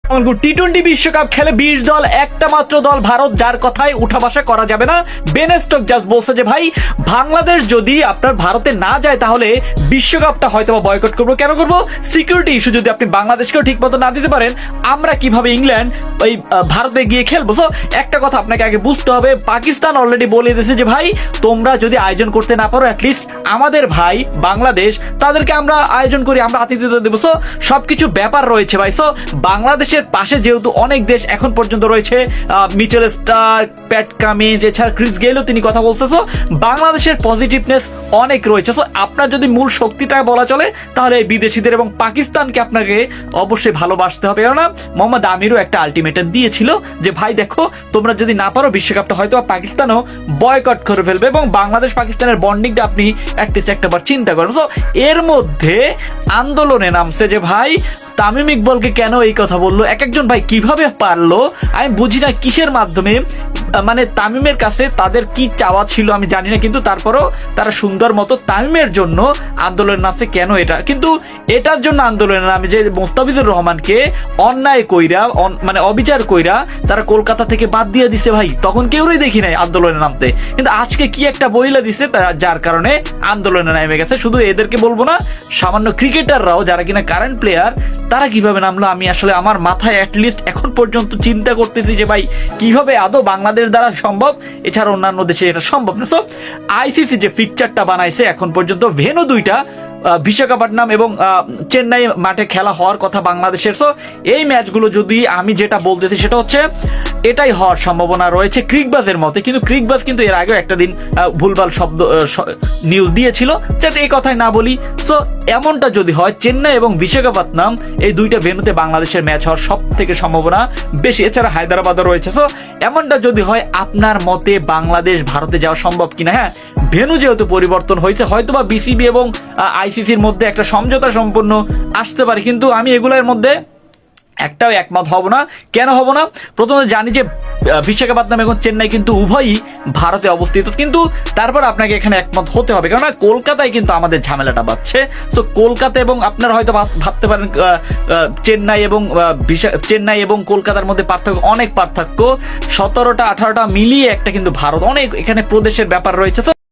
টি-20 বিশ্বকাপ খেলে 20 দল, একটা মাত্র দল ভারত, যার কথায় উঠা বসা করা যাবে না। বেন স্টোকস জাস্ট বলছে যে ভাই বাংলাদেশ যদি আপনার ভারতে না যায় তাহলে বিশ্বকাপটা হয়তো বয়কট করবো। কেন করবো? সিকিউরিটি ইস্যু যদি আপনি বাংলাদেশকেও ঠিক মতো না দিতে পারেন, আমরা কিভাবে ইংল্যান্ড ওই ভারতে গিয়ে খেলবো? তো একটা কথা আপনাকে আগে বুঝতে হবে, পাকিস্তান অলরেডি বলে দিয়েছে যে ভাই তোমরা যদি আয়োজন করতে না পারো, অ্যাটলিস্ট আমাদের ভাই বাংলাদেশ তাদেরকে আমরা আয়োজন করি, আমরা আতিথ্য দেবো। সো সবকিছু ব্যাপার রয়েছে ভাই। সো বাংলাদেশের পাশে যেহেতু অনেক দেশ এখন পর্যন্ত রয়েছে, মিচেল স্টার্ক, প্যাট কামিন্স, এছাড়া ক্রিস গেলও তিনি কথা বলছে। সো বাংলাদেশের পজিটিভনেস অনেক রয়েছে। সো আপনার যদি মূল শক্তিটা বলা চলে তাহলে বিদেশিদের এবং পাকিস্তানকে আপনাকে অবশ্যই ভালোবাসতে হবে। কেননা মোহাম্মদ আমিরও একটা আলটিমেটাম দিয়েছিল যে ভাই দেখো তোমরা যদি না পারো বিশ্বকাপটা হয়তো পাকিস্তানও বয়কট করে ফেলবে, এবং বাংলাদেশ পাকিস্তানের বন্ডিংটা আপনি অ্যাটলিস্ট একটাবার চিন্তা করেন। সো এর মধ্যে আন্দোলনে নামছে যে ভাই তামিম ইকবলকে কেন এই কথা বললো, এক একজন ভাই কিভাবে পারলো আমি বুঝি না, কিসের মাধ্যমে, মানে তামিমের কাছে তাদের কি চাওয়া ছিল আমি জানি না, কিন্তু তারপরও তারা সুন্দর মতো তামিমের জন্য আন্দোলন নামছে। কেন এটা? কিন্তু এটার জন্য আন্দোলনের নামে যে মোস্তাফিজুর রহমানকে অন্যায় কইরা মানে অবিচার কইরা তারা কলকাতা থেকে বাদ দিয়ে দিছে ভাই, তখন কেউই দেখি নাই আন্দোলনে নামতে, কিন্তু আজকে কি একটা বইলা দিছে যার কারণে আন্দোলনে নেমে গেছে। শুধু এদেরকে বলবো না, সামান্য ক্রিকেটাররাও যারা কিনা কারেন্ট প্লেয়ার তারা কিভাবে নামলো আমি আসলে আমার মাথায় অ্যাটলিস্ট এখন পর্যন্ত চিন্তা করতেছি যে ভাই কিভাবে আদৌ বাংলাদেশ দ্বারা সম্ভব, এছাড়া অন্যান্য দেশে এটা সম্ভব না। সো আইসিসি যে ফিকচারটা বানাইছে এখন পর্যন্ত ভেন্যু দুইটা বিশাখাপট্টনম এবং চেন্নাই মাঠে খেলা হওয়ার কথা বাংলাদেশের। সো এই ম্যাচগুলো যদি আমি যেটা বলতেছি সেটা হচ্ছে এটাই হওয়ার সম্ভাবনা রয়েছে ক্রিকবাজের মতে, কিন্তু ক্রিকবাজ কিন্তু এর আগেও একটা দিন ভুলভাল শব্দ নিউজ দিয়েছিল, যাতে এই কথাই না বলি। সো এমনটা যদি হয় চেন্নাই এবং বিশাখাপট্টনম এই দুইটা ভেন্যুতে বাংলাদেশের ম্যাচ হওয়ার সব থেকে সম্ভাবনা বেশি, এছাড়া হায়দ্রাবাদও রয়েছে। সো এমনটা যদি হয় আপনার মতে বাংলাদেশ ভারতে যাওয়া সম্ভব কিনা? হ্যাঁ, ভেন্যু যেহেতু পরিবর্তন হয়েছে হয়তোবা বিসিবি এবং আইসিসির মধ্যে একটা সমঝোতা সম্পন্ন আসতে পারে, কিন্তু আমি এগুলোর মধ্যে একটাও একমত হব না। কেন হব না? প্রথমে জানি যে বিশাখাপট্টনম এবং চেন্নাই কিন্তু উভয়ই ভারতে অবস্থিত, কিন্তু তারপর আপনাকে এখানে একমত হতে হবে, কেননা কলকাতায় কিন্তু আমাদের ঝামেলাটা বাড়ছে। তো কলকাতা এবং আপনারা হয়তো ভাবতে পারেন চেন্নাই এবং কলকাতার মধ্যে পার্থক্য, অনেক পার্থক্য, 17টা 18টা মিলিয়ে একটা কিন্তু ভারত, অনেক এখানে প্রদেশের ব্যাপার রয়েছে।